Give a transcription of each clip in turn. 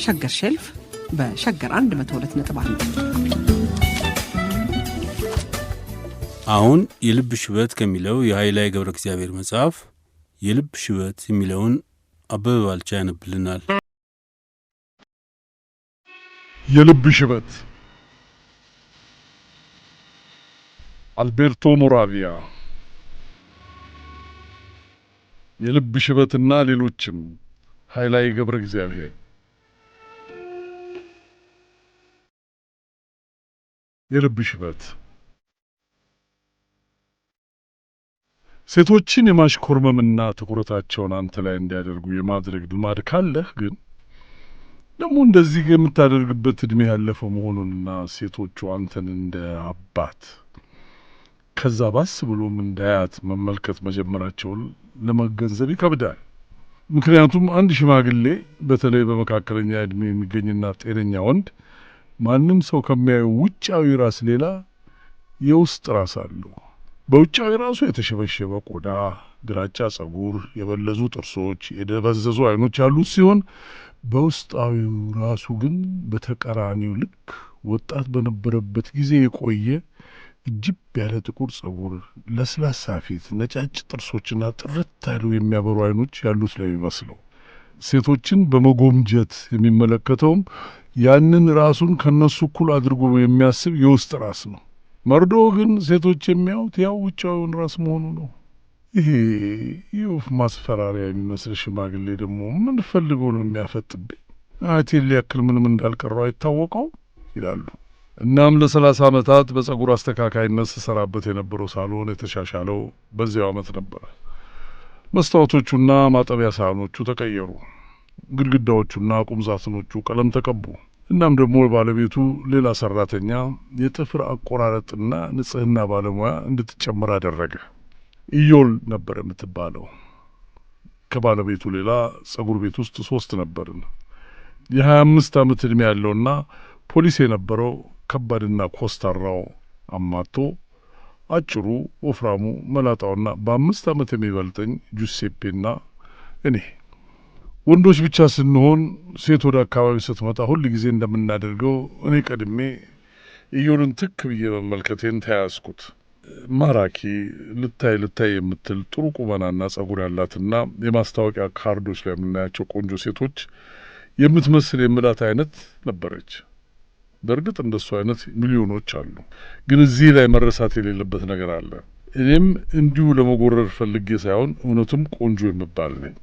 ሸገር ሼልፍ በሸገር 102.1 አሁን የልብ ሽበት ከሚለው የኃይላይ ገብረ እግዚአብሔር መጽሐፍ የልብ ሽበት የሚለውን አበበ ባልቻ ያነብልናል። የልብ ሽበት አልቤርቶ ሞራቪያ። የልብ ሽበትና ሌሎችም ኃይላይ ገብረ እግዚአብሔር። የልብ ሽበት ሴቶችን የማሽኮርመምና ትኩረታቸውን አንተ ላይ እንዲያደርጉ የማድረግ ልማድ ካለህ ግን ደግሞ እንደዚህ የምታደርግበት እድሜ ያለፈው መሆኑንና ሴቶቹ አንተን እንደ አባት ከዛ ባስ ብሎም እንዳያት መመልከት መጀመራቸውን ለመገንዘብ ይከብዳል። ምክንያቱም አንድ ሽማግሌ በተለይ በመካከለኛ እድሜ የሚገኝና ጤነኛ ወንድ ማንም ሰው ከሚያየው ውጫዊ ራስ ሌላ የውስጥ ራስ አለው። በውጫዊ ራሱ የተሸበሸበ ቆዳ፣ ግራጫ ጸጉር፣ የበለዙ ጥርሶች፣ የደበዘዙ አይኖች ያሉት ሲሆን በውስጣዊው ራሱ ግን በተቃራኒው ልክ ወጣት በነበረበት ጊዜ የቆየ እጅብ ያለ ጥቁር ጸጉር፣ ለስላሳ ፊት፣ ነጫጭ ጥርሶችና ጥርት ያሉ የሚያበሩ አይኖች ያሉት ነው የሚመስለው። ሴቶችን በመጎምጀት የሚመለከተውም ያንን ራሱን ከነሱ እኩል አድርጎ የሚያስብ የውስጥ ራስ ነው። መርዶ ግን ሴቶች የሚያዩት ያው ውጫዊውን ራስ መሆኑ ነው። ይሄ የወፍ ማስፈራሪያ የሚመስል ሽማግሌ ደግሞ ምን ፈልገው ነው የሚያፈጥብኝ? አቴን ሊያክል ምንም እንዳልቀረው አይታወቀው ይላሉ። እናም ለ30 ዓመታት በጸጉር አስተካካይነት ስሰራበት የነበረው ሳሎን የተሻሻለው በዚያው ዓመት ነበር። መስታወቶቹና ማጠቢያ ሳህኖቹ ተቀየሩ። ግድግዳዎቹና ቁም ሳጥኖቹ ቀለም ተቀቡ። እናም ደግሞ ባለቤቱ ሌላ ሰራተኛ የጥፍር አቆራረጥና ንጽህና ባለሙያ እንድትጨምር አደረገ። ኢዮል ነበር የምትባለው። ከባለቤቱ ሌላ ጸጉር ቤት ውስጥ 3 ነበርን። የ25 ዓመት ዕድሜ ያለውና ፖሊስ የነበረው ከባድና ኮስታራው አማቶ፣ አጭሩ፣ ወፍራሙ፣ መላጣውና በ5 ዓመት የሚበልጠኝ ጁሴፔና እኔ። ወንዶች ብቻ ስንሆን ሴት ወደ አካባቢ ስትመጣ ሁል ጊዜ እንደምናደርገው እኔ ቀድሜ ኢዮልን ትክ ብዬ መመልከቴን ተያያዝኩት። ማራኪ ልታይ የምትል ጥሩ ቁመናና ጸጉር ያላትና የማስታወቂያ ካርዶች ላይ የምናያቸው ቆንጆ ሴቶች የምትመስል የምላት አይነት ነበረች። በእርግጥ እንደሱ አይነት ሚሊዮኖች አሉ። ግን እዚህ ላይ መረሳት የሌለበት ነገር አለ። እኔም እንዲሁ ለመጎረር ፈልጌ ሳይሆን እውነቱም ቆንጆ የምባል ነኝ።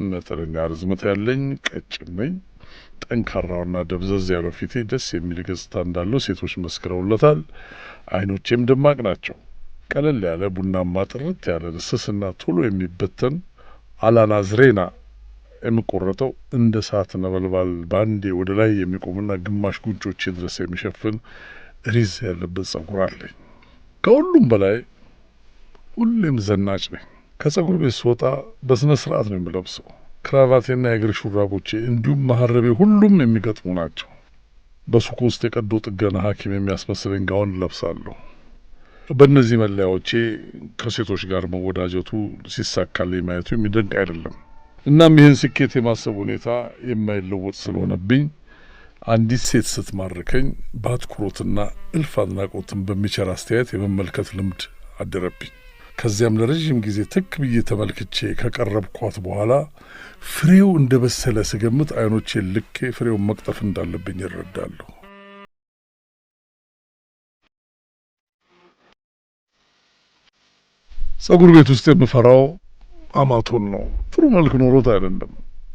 መጠነኛ ርዝመት ያለኝ ቀጭን ነኝ። ጠንካራውና ደብዘዝ ያለው ፊቴ ደስ የሚል ገጽታ እንዳለው ሴቶች መስክረውለታል። አይኖቼም ደማቅ ናቸው። ቀለል ያለ ቡናማ ጥርት ያለ ልስስና ቶሎ የሚበተን አላናዝሬና የሚቆረጠው እንደ እሳት ነበልባል ባንዴ ወደ ላይ የሚቆምና ግማሽ ጉንጮቼ ድረስ የሚሸፍን ሪዝ ያለበት ጸጉር አለኝ። ከሁሉም በላይ ሁሌም ዘናጭ ነኝ። ከጸጉር ቤት ስወጣ በስነ ስርዓት ነው የምለብሰው። ክራቫቴና የእግር ሹራቦቼ እንዲሁም መሀረቤ ሁሉም የሚገጥሙ ናቸው። በሱቁ ውስጥ የቀዶ ጥገና ሐኪም የሚያስመስለኝ ጋውን ለብሳለሁ። በእነዚህ መለያዎቼ ከሴቶች ጋር መወዳጀቱ ሲሳካልኝ ማየቱ የሚደንቅ አይደለም። እናም ይህን ስኬት የማሰብ ሁኔታ የማይለወጥ ስለሆነብኝ አንዲት ሴት ስትማርከኝ በአትኩሮትና እልፍ አድናቆትን በሚቸር አስተያየት የመመልከት ልምድ አደረብኝ። ከዚያም ለረዥም ጊዜ ትክ ብዬ ተመልክቼ ከቀረብኳት በኋላ ፍሬው እንደ በሰለ ስገምት አይኖቼን ልኬ ፍሬውን መቅጠፍ እንዳለብኝ ይረዳለሁ። ጸጉር ቤት ውስጥ የምፈራው አማቶን ነው። ጥሩ መልክ ኖሮት አይደለም፣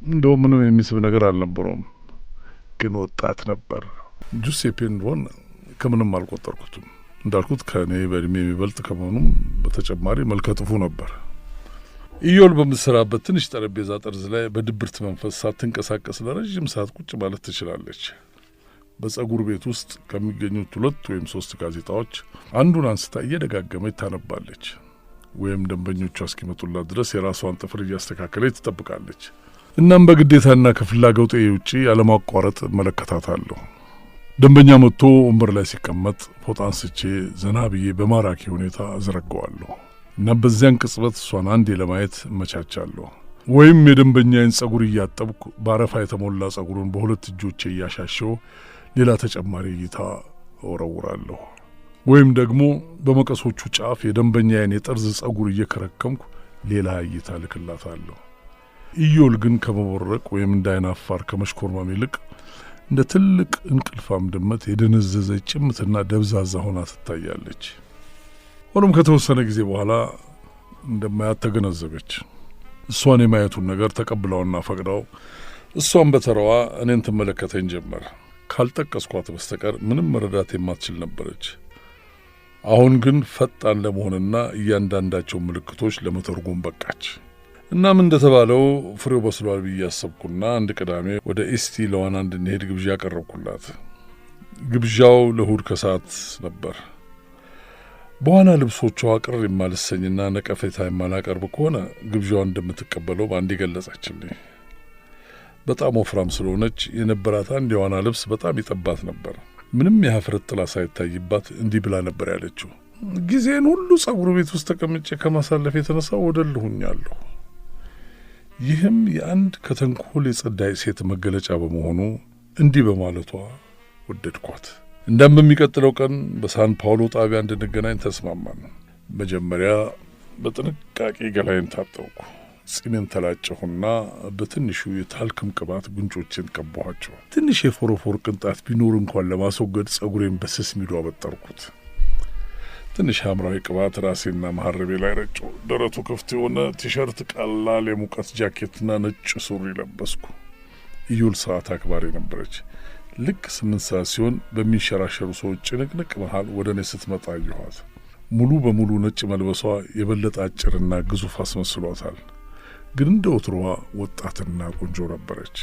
እንደው ምንም የሚስብ ነገር አልነበረውም። ግን ወጣት ነበር። ጁሴፔን ቢሆን ከምንም አልቆጠርኩትም። እንዳልኩት ከእኔ በእድሜ የሚበልጥ ከመሆኑም በተጨማሪ መልከ ጥፉ ነበር። ኢዮል በምትሰራበት ትንሽ ጠረጴዛ ጠርዝ ላይ በድብርት መንፈስ ሳትንቀሳቀስ ለረዥም ሰዓት ቁጭ ማለት ትችላለች። በጸጉር ቤት ውስጥ ከሚገኙት 2 ወይም 3 ጋዜጣዎች አንዱን አንስታ እየደጋገመች ታነባለች። ወይም ደንበኞቿ እስኪመጡላት ድረስ የራሷን ጥፍር እያስተካከለች ትጠብቃለች። እናም በግዴታና ከፍላጎቴ ውጪ ያለማቋረጥ እመለከታታለሁ። ደንበኛ መጥቶ ወንበር ላይ ሲቀመጥ ፎጣ አንስቼ ዘና ብዬ በማራኪ ሁኔታ አዘረጋዋለሁ። እና በዚያን ቅጽበት እሷን አንዴ ለማየት እመቻቻለሁ። ወይም የደንበኛዬን ጸጉር እያጠብኩ ባረፋ የተሞላ ጸጉሩን በሁለት እጆቼ እያሻሸው ሌላ ተጨማሪ እይታ እወረውራለሁ። ወይም ደግሞ በመቀሶቹ ጫፍ የደንበኛዬን የጠርዝ ጸጉር እየከረከምኩ ሌላ እይታ ልክላታለሁ። ኢዮል ግን ከመቦረቅ ወይም እንዳይናፋር ከመሽኮርማም ይልቅ እንደ ትልቅ እንቅልፋም ድመት የደነዘዘ ጭምትና ደብዛዛ ሆና ትታያለች። ሆኖም ከተወሰነ ጊዜ በኋላ እንደማያት ተገነዘበች። እሷን የማየቱን ነገር ተቀብላውና ፈቅዳው እሷን በተራዋ እኔን ትመለከተኝ ጀመር። ካልጠቀስኳት በስተቀር ምንም መረዳት የማትችል ነበረች። አሁን ግን ፈጣን ለመሆንና እያንዳንዳቸው ምልክቶች ለመተርጎም በቃች። እናም እንደተባለው ፍሬው በስሏል ብዬ ያሰብኩና አንድ ቅዳሜ ወደ ኢስቲ ለዋና እንድንሄድ ግብዣ ያቀረብኩላት። ግብዣው ለእሁድ ከሰዓት ነበር። በዋና ልብሶቿ ቅር የማልሰኝና ነቀፌታ የማላቀርብ ከሆነ ግብዣዋን እንደምትቀበለው በአንድ ገለጸችልኝ። በጣም ወፍራም ስለሆነች የነበራት አንድ የዋና ልብስ በጣም ይጠባት ነበር። ምንም የሀፍረት ጥላ ሳይታይባት እንዲህ ብላ ነበር ያለችው። ጊዜን ሁሉ ጸጉር ቤት ውስጥ ተቀምጬ ከማሳለፍ የተነሳ ወደልሁኛለሁ። ይህም የአንድ ከተንኮል የጸዳይ ሴት መገለጫ በመሆኑ እንዲህ በማለቷ ወደድኳት። እንዳም በሚቀጥለው ቀን በሳን ፓውሎ ጣቢያ እንድንገናኝ ተስማማን። መጀመሪያ በጥንቃቄ ገላይን ታጠብኩ። ጺሜን ተላጨሁና በትንሹ የታልክም ቅባት ጉንጮቼን ቀባኋቸው። ትንሽ የፎረፎር ቅንጣት ቢኖር እንኳን ለማስወገድ ጸጉሬን በስስ ሚዶ አበጠርኩት። ትንሽ ሐምራዊ ቅባት ራሴና መሐረቤ ላይ ረጨሁ። ደረቱ ክፍት የሆነ ቲሸርት፣ ቀላል የሙቀት ጃኬትና ነጭ ሱሪ ለበስኩ። ኢዮል ሰዓት አክባሪ ነበረች። ልክ 8 ሰዓት ሲሆን በሚንሸራሸሩ ሰዎች ጭንቅንቅ መሃል ወደ እኔ ስትመጣ አየኋት። ሙሉ በሙሉ ነጭ መልበሷ የበለጠ አጭርና ግዙፍ አስመስሏታል። ግን እንደ ወትሮዋ ወጣትና ቆንጆ ነበረች።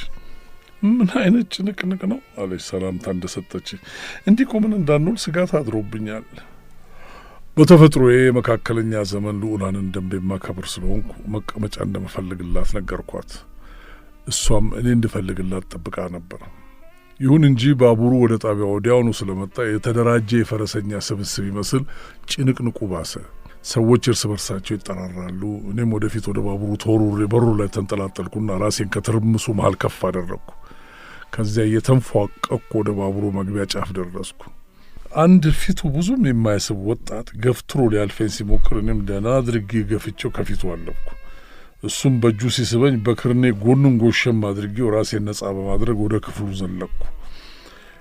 ምን አይነት ጭንቅንቅ ነው አለች ሰላምታ እንደሰጠች። እንዲህ ቆምን እንዳንውል ስጋት አድሮብኛል። በተፈጥሮዬ የመካከለኛ ዘመን ልዑላንን ደንብ የማከብር ስለሆንኩ መቀመጫ እንደምፈልግላት ነገርኳት። እሷም እኔ እንድፈልግላት ጠብቃ ነበር። ይሁን እንጂ ባቡሩ ወደ ጣቢያው ወዲያውኑ ስለመጣ የተደራጀ የፈረሰኛ ስብስብ ይመስል ጭንቅንቁ ባሰ። ሰዎች እርስ በርሳቸው ይጠራራሉ። እኔም ወደፊት ወደ ባቡሩ ተወርውሬ በሩ ላይ ተንጠላጠልኩና ራሴን ከትርምሱ መሃል ከፍ አደረግኩ። ከዚያ እየተንፏቀቅኩ ወደ ባቡሩ መግቢያ ጫፍ ደረስኩ። አንድ ፊቱ ብዙም የማይስብ ወጣት ገፍትሮ ሊያልፈኝ ሲሞክር እኔም ደህና አድርጌ ገፍቼው ከፊቱ አለፍኩ። እሱም በእጁ ሲስበኝ በክርኔ ጎኑን ጎሸም አድርጌው ራሴን ነጻ በማድረግ ወደ ክፍሉ ዘለቅኩ።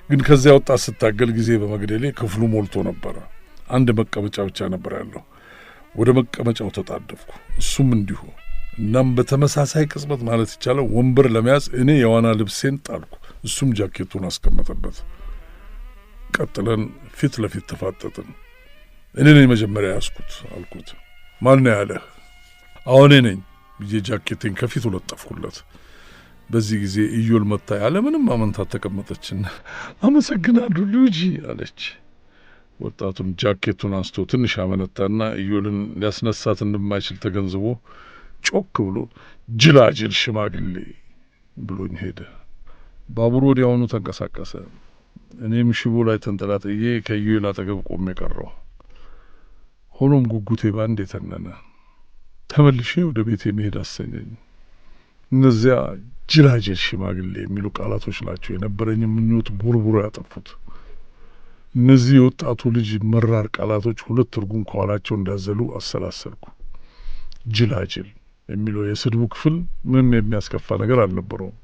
ግን ከዚያ ወጣት ስታገል ጊዜ በመግደሌ ክፍሉ ሞልቶ ነበረ። አንድ መቀመጫ ብቻ ነበር ያለው። ወደ መቀመጫው ተጣደፍኩ፣ እሱም እንዲሁ። እናም በተመሳሳይ ቅጽበት ማለት ይቻላል ወንበር ለመያዝ እኔ የዋና ልብሴን ጣልኩ፣ እሱም ጃኬቱን አስቀመጠበት። ቀጥለን ፊት ለፊት ተፋጠጥን። እኔ ነኝ መጀመሪያ ያዝኩት አልኩት። ማን ነው ያለህ? አሁን እኔ ነኝ ብዬ ጃኬቴን ከፊቱ ለጠፍኩለት። በዚህ ጊዜ ኢዮል መታ ያለምንም አመንታት ተቀመጠችና አመሰግናለሁ ሉጂ አለች። ወጣቱን ጃኬቱን አንስቶ ትንሽ አመነታና ኢዮልን ሊያስነሳት እንደማይችል ተገንዝቦ ጮክ ብሎ ጅላጅል ሽማግሌ ብሎኝ ሄደ። ባቡሩ ወዲያውኑ ተንቀሳቀሰ። እኔም ሽቦ ላይ ተንጠላጥዬ ከኢዮል አጠገብ ቆሜ ቀረሁ። ሆኖም ጉጉቴ ባንዴ ተነነ። ተመልሼ ወደ ቤቴ መሄድ አሰኘኝ። እነዚያ ጅላጅል ሽማግሌ የሚሉ ቃላቶች ናቸው የነበረኝ ምኞት ቦርቡሮ ያጠፉት። እነዚህ የወጣቱ ልጅ መራር ቃላቶች ሁለት ትርጉም ከኋላቸው እንዳዘሉ አሰላሰልኩ። ጅላጅል የሚለው የስድቡ ክፍል ምንም የሚያስከፋ ነገር አልነበረውም።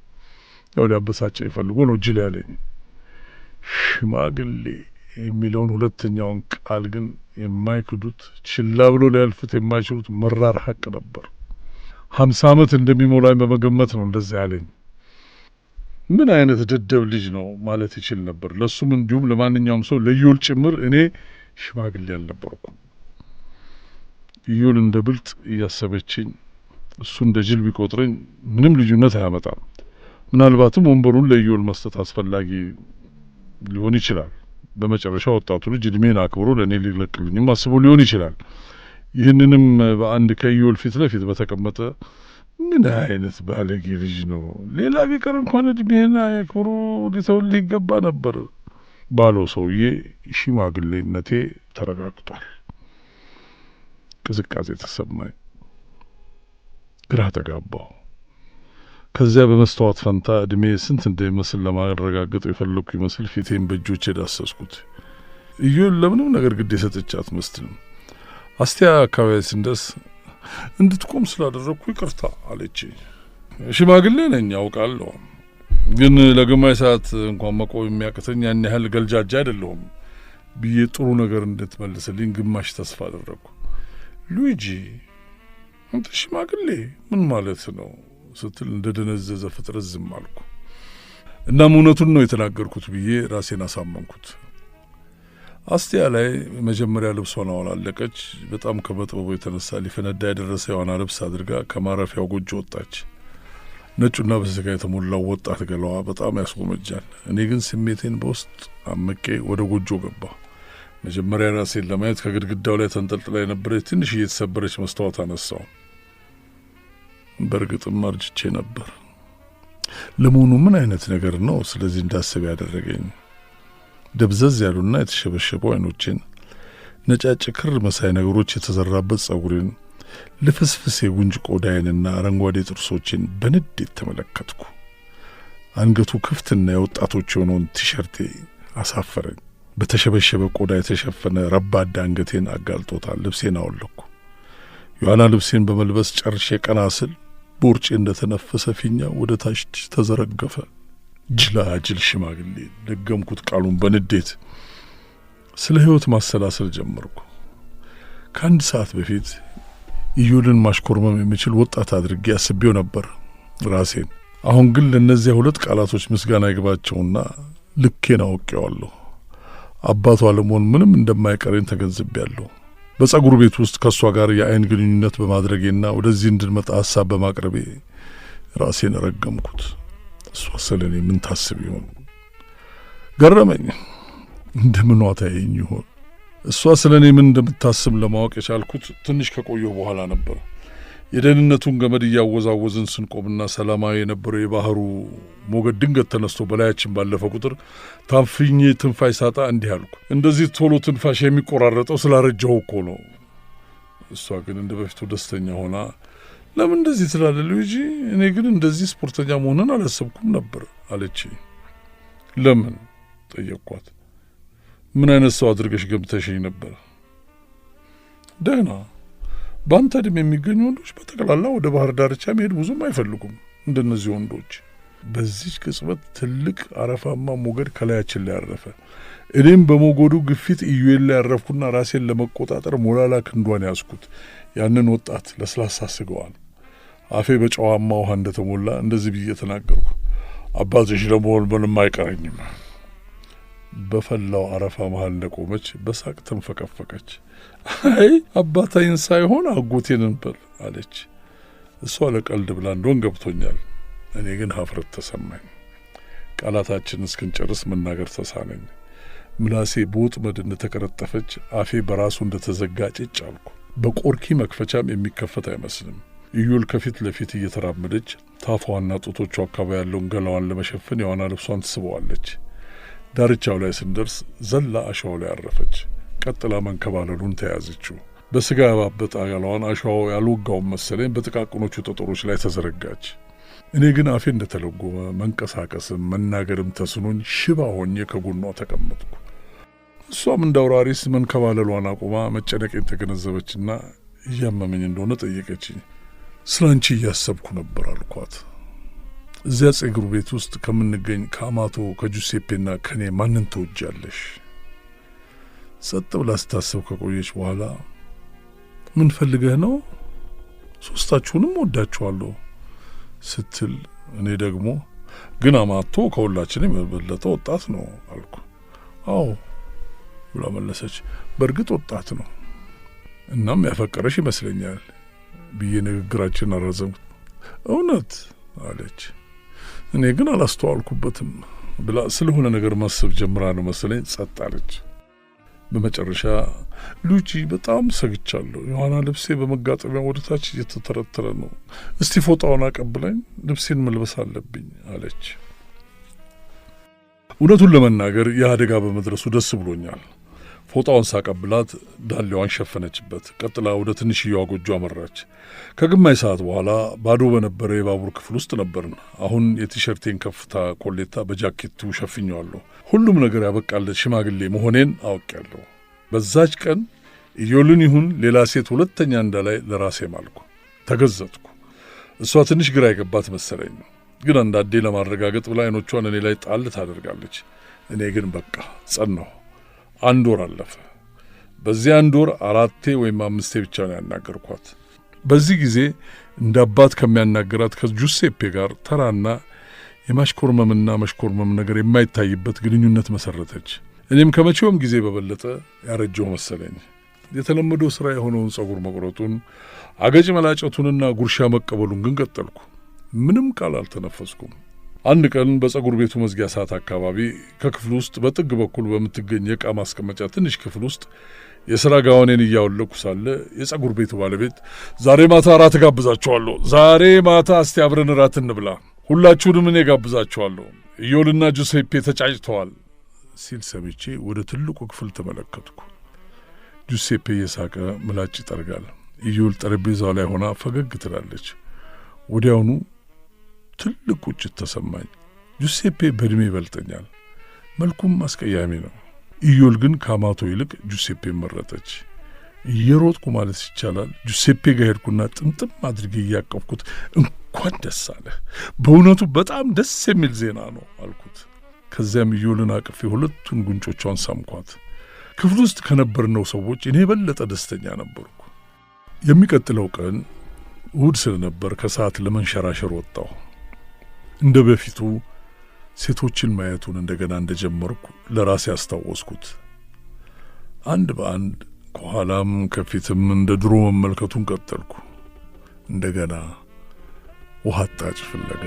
ያው ሊያበሳጨኝ ፈልጎ ነው ጅል ያለኝ። ሽማግሌ የሚለውን ሁለተኛውን ቃል ግን የማይክዱት ችላ ብሎ ሊያልፉት የማይችሉት መራር ሀቅ ነበር። 50 ዓመት እንደሚሞላኝ በመገመት ነው እንደዛ ያለኝ። ምን አይነት ደደብ ልጅ ነው ማለት ይችል ነበር። ለሱም እንዲሁም ለማንኛውም ሰው ለኢዮል ጭምር እኔ ሽማግሌ አልነበርኩም። ኢዮል እንደ ብልጥ እያሰበችኝ፣ እሱ እንደ ጅል ቢቆጥረኝ ምንም ልዩነት አያመጣም። ምናልባትም ወንበሩን ለኢዮል መስጠት አስፈላጊ ሊሆን ይችላል። በመጨረሻ ወጣቱ ልጅ እድሜን አክብሮ ለእኔ ሊለቅልኝም አስቦ ሊሆን ይችላል። ይህንንም በአንድ ከኢዮል ፊት ለፊት በተቀመጠ ምን አይነት ባለጌ ልጅ ነው፣ ሌላ ቢቀር እንኳን እድሜን አክብሮ ሊተውልህ ይገባ ነበር ባለው ሰውዬ ሽማግሌነቴ ተረጋግጧል። ቅዝቃዜ ተሰማኝ። ግራ ተጋባሁ። ከዚያ በመስተዋት ፈንታ እድሜ ስንት እንደሚመስል ለማረጋገጥ የፈለኩ ይመስል ፊቴን በእጆቼ ዳሰስኩት። ኢዩን ለምንም ነገር ግድ የሰጠች አትመስልም። አስቲያ አካባቢ ስንደርስ እንድትቆም ስላደረግኩ ይቅርታ አለች። ሽማግሌ ነኝ አውቃለሁ፣ ግን ለግማሽ ሰዓት እንኳን መቆም የሚያቅተኝ ያን ያህል ገልጃጃ አይደለሁም ብዬ ጥሩ ነገር እንድትመልስልኝ ግማሽ ተስፋ አደረግኩ። ሉዊጂ አንተ ሽማግሌ ምን ማለት ነው ስትል እንደ ደነዘዘ ፍጥረት ዝም አልኩ። እናም እውነቱን ነው የተናገርኩት ብዬ ራሴን አሳመንኩት። አስቲያ ላይ መጀመሪያ ልብሷን አወላለቀች። በጣም ከመጥበቡ የተነሳ ሊፈነዳ የደረሰ የዋና ልብስ አድርጋ ከማረፊያው ጎጆ ወጣች። ነጩና በስጋ የተሞላው ወጣት ገላዋ በጣም ያስጎመጃል። እኔ ግን ስሜቴን በውስጥ አምቄ ወደ ጎጆ ገባ። መጀመሪያ ራሴን ለማየት ከግድግዳው ላይ ተንጠልጥላ የነበረች ትንሽ እየተሰበረች መስታወት አነሳው። በእርግጥም አርጅቼ ነበር። ለመሆኑ ምን አይነት ነገር ነው ስለዚህ እንዳስብ ያደረገኝ? ደብዘዝ ያሉና የተሸበሸቡ አይኖቼን፣ ነጫጭ ክር መሳይ ነገሮች የተዘራበት ጸጉሬን፣ ልፍስፍስ የጉንጭ ቆዳዬንና አረንጓዴ ጥርሶቼን በንዴት ተመለከትኩ። አንገቱ ክፍትና የወጣቶች የሆነውን ቲሸርቴ አሳፈረኝ። በተሸበሸበ ቆዳ የተሸፈነ ረባዳ አንገቴን አጋልጦታል። ልብሴን አወለኩ። የዋና ልብሴን በመልበስ ጨርሼ ቀና ስል ቦርጬ እንደተነፈሰ ፊኛ ወደ ታች ተዘረገፈ። ጅላጅል ሽማግሌ ደገምኩት ቃሉን በንዴት። ስለ ሕይወት ማሰላሰል ጀመርኩ። ከአንድ ሰዓት በፊት ኢዩልን ማሽኮርመም የሚችል ወጣት አድርጌ አስቤው ነበር ራሴን። አሁን ግን ለእነዚያ ሁለት ቃላቶች ምስጋና ይግባቸውና ልኬን አውቄዋለሁ። አባቷ ለመሆን ምንም እንደማይቀረኝ ተገንዝቤያለሁ። በጸጉር ቤት ውስጥ ከእሷ ጋር የአይን ግንኙነት በማድረጌና ወደዚህ እንድንመጣ ሀሳብ በማቅረቤ ራሴን ረገምኩት። እሷ ስለ እኔ ምን ታስብ ይሆን? ገረመኝ። እንደምኗ ታየኝ ይሆን? እሷ ስለ እኔ ምን እንደምታስብ ለማወቅ የቻልኩት ትንሽ ከቆየሁ በኋላ ነበር። የደህንነቱን ገመድ እያወዛወዝን ስንቆምና ሰላማዊ የነበረው የባህሩ ሞገድ ድንገት ተነስቶ በላያችን ባለፈ ቁጥር ታፍኜ ትንፋሽ ሳጣ እንዲህ አልኩ። እንደዚህ ቶሎ ትንፋሽ የሚቆራረጠው ስላረጀው እኮ ነው። እሷ ግን እንደ በፊቱ ደስተኛ ሆና ለምን እንደዚህ ትላለህ ልጅ? እኔ ግን እንደዚህ ስፖርተኛ መሆንን አላሰብኩም ነበር አለች። ለምን ጠየቅኳት። ምን አይነት ሰው አድርገሽ ገምተሽኝ ነበር? ደህና በአንተ ዕድሜ የሚገኙ ወንዶች በጠቅላላ ወደ ባህር ዳርቻ መሄድ ብዙም አይፈልጉም እንደነዚህ ወንዶች። በዚህ ቅጽበት ትልቅ አረፋማ ሞገድ ከላያችን ላይ አረፈ። እኔም በሞገዱ ግፊት ኢዩኤል ላይ ያረፍኩና ራሴን ለመቆጣጠር ሞላላ ክንዷን ያዝኩት። ያንን ወጣት ለስላሳ ስገዋል። አፌ በጨዋማ ውሃ እንደተሞላ እንደዚህ ብዬ ተናገርኩ። አባትሽ ለመሆን ምንም አይቀረኝም። በፈላው አረፋ መሃል እንደቆመች በሳቅ ተንፈቀፈቀች። አይ አባታይን ሳይሆን አጎቴን እንበል አለች። እሷ ለቀልድ ብላ እንደሆን ገብቶኛል። እኔ ግን ሀፍረት ተሰማኝ። ቃላታችን እስክንጨርስ መናገር ተሳነኝ። ምላሴ በወጥመድ እንደተቀረጠፈች፣ አፌ በራሱ እንደተዘጋ ጭጭ አልኩ። በቆርኪ መክፈቻም የሚከፈት አይመስልም። ኢዩል ከፊት ለፊት እየተራመደች ታፋዋና ጡቶቿ አካባቢ ያለውን ገላዋን ለመሸፈን የዋና ልብሷን ትስበዋለች። ዳርቻው ላይ ስንደርስ ዘላ አሸዋው ላይ አረፈች። ቀጥላ መንከባለሉን ተያዘችው። በስጋ ያባበጠ ገላዋን አሸዋው ያልወጋውን መሰለኝ በጥቃቅኖቹ ጠጠሮች ላይ ተዘረጋች። እኔ ግን አፌ እንደተለጎመ መንቀሳቀስም መናገርም ተስኖኝ ሽባ ሆኜ ከጎኗ ተቀመጥኩ። እሷም እንደ አውራሪስ መንከባለሏን አቁማ መጨነቄን ተገነዘበችና እያመመኝ እንደሆነ ጠየቀችኝ። ስለ አንቺ እያሰብኩ ነበር አልኳት። እዚያ ጸጉር ቤት ውስጥ ከምንገኝ ከአማቶ ከጁሴፔና ከኔ ማንን ትወጃለሽ? ጸጥ ብላ ስታስብ ከቆየች በኋላ ምን ፈልገህ ነው? ሶስታችሁንም ወዳችኋለሁ ስትል፣ እኔ ደግሞ ግን አማቶ ከሁላችንም የበለጠ ወጣት ነው አልኩ። አዎ ብላ መለሰች። በእርግጥ ወጣት ነው፣ እናም ያፈቀረሽ ይመስለኛል ብዬ ንግግራችን አረዘምኩት። እውነት አለች። እኔ ግን አላስተዋልኩበትም ብላ ስለሆነ ነገር ማሰብ ጀምራ ነው መሰለኝ ጸጥ አለች። በመጨረሻ ሉጂ በጣም ሰግቻለሁ። የዋና ልብሴ በመጋጠሚያ ወደታች እየተተረተረ ነው። እስቲ ፎጣውን አቀብላኝ፣ ልብሴን መልበስ አለብኝ አለች። እውነቱን ለመናገር የአደጋ በመድረሱ ደስ ብሎኛል። ፎጣውን ሳቀብላት ዳሌዋን ሸፈነችበት። ቀጥላ ወደ ትንሽዬዋ ጎጆ አመራች። ከግማሽ ሰዓት በኋላ ባዶ በነበረ የባቡር ክፍል ውስጥ ነበርን። አሁን የቲሸርቴን ከፍታ ኮሌታ በጃኬቱ ሸፍኘዋለሁ። ሁሉም ነገር ያበቃለት ሽማግሌ መሆኔን አውቄያለሁ። በዛች ቀን ኢዮልን ይሁን ሌላ ሴት ሁለተኛ እንዳላይ ለራሴ ማልኩ፣ ተገዘጥኩ። እሷ ትንሽ ግራ የገባት መሰለኝ፣ ግን አንዳንዴ ለማረጋገጥ ብላ አይኖቿን እኔ ላይ ጣል ታደርጋለች። እኔ ግን በቃ ጸናሁ። 1 ወር አለፈ። በዚህ 1 ወር 4 ወይም 5 ብቻ ነው ያናገርኳት። በዚህ ጊዜ እንደ አባት ከሚያናገራት ከጁሴፔ ጋር ተራና የማሽኮርመምና መሽኮርመም ነገር የማይታይበት ግንኙነት መሰረተች። እኔም ከመቼውም ጊዜ በበለጠ ያረጀው መሰለኝ። የተለመደው ስራ የሆነውን ጸጉር መቁረጡን፣ አገጭ መላጨቱንና ጉርሻ መቀበሉን ግን ቀጠልኩ። ምንም ቃል አልተነፈስኩም። አንድ ቀን በጸጉር ቤቱ መዝጊያ ሰዓት አካባቢ ከክፍሉ ውስጥ በጥግ በኩል በምትገኝ የዕቃ ማስቀመጫ ትንሽ ክፍል ውስጥ የሥራ ጋዋኔን እያወለኩ ሳለ የጸጉር ቤቱ ባለቤት ዛሬ ማታ እራት እጋብዛችኋለሁ፣ ዛሬ ማታ እስቲ አብረን እራት እንብላ፣ ሁላችሁንም እኔ እጋብዛችኋለሁ፣ ኢዮልና ጁሴፔ ተጫጭተዋል ሲል ሰምቼ ወደ ትልቁ ክፍል ተመለከትኩ። ጁሴፔ እየሳቀ ምላጭ ይጠርጋል። ኢዮል ጠረጴዛው ላይ ሆና ፈገግ ትላለች። ወዲያውኑ ትልቅ ቁጭት ተሰማኝ። ጁሴፔ በእድሜ ይበልጠኛል፣ መልኩም አስቀያሚ ነው። ኢዮል ግን ከአማቶ ይልቅ ጁሴፔ መረጠች። እየሮጥኩ ማለት ይቻላል ጁሴፔ ጋር ሄድኩና ጥምጥም አድርጌ እያቀፍኩት እንኳን ደስ አለህ፣ በእውነቱ በጣም ደስ የሚል ዜና ነው አልኩት። ከዚያም ኢዮልን አቅፌ ሁለቱን ጉንጮቿን ሳምኳት። ክፍል ውስጥ ከነበርነው ሰዎች እኔ የበለጠ ደስተኛ ነበርኩ። የሚቀጥለው ቀን እሁድ ስለነበር ከሰዓት ለመንሸራሸር ወጣሁ። እንደ በፊቱ ሴቶችን ማየቱን እንደገና እንደጀመርኩ ለራሴ አስታወስኩት። አንድ በአንድ ከኋላም ከፊትም እንደ ድሮ መመልከቱን ቀጠልኩ። እንደገና ውሃ አጣጭ ፍለጋ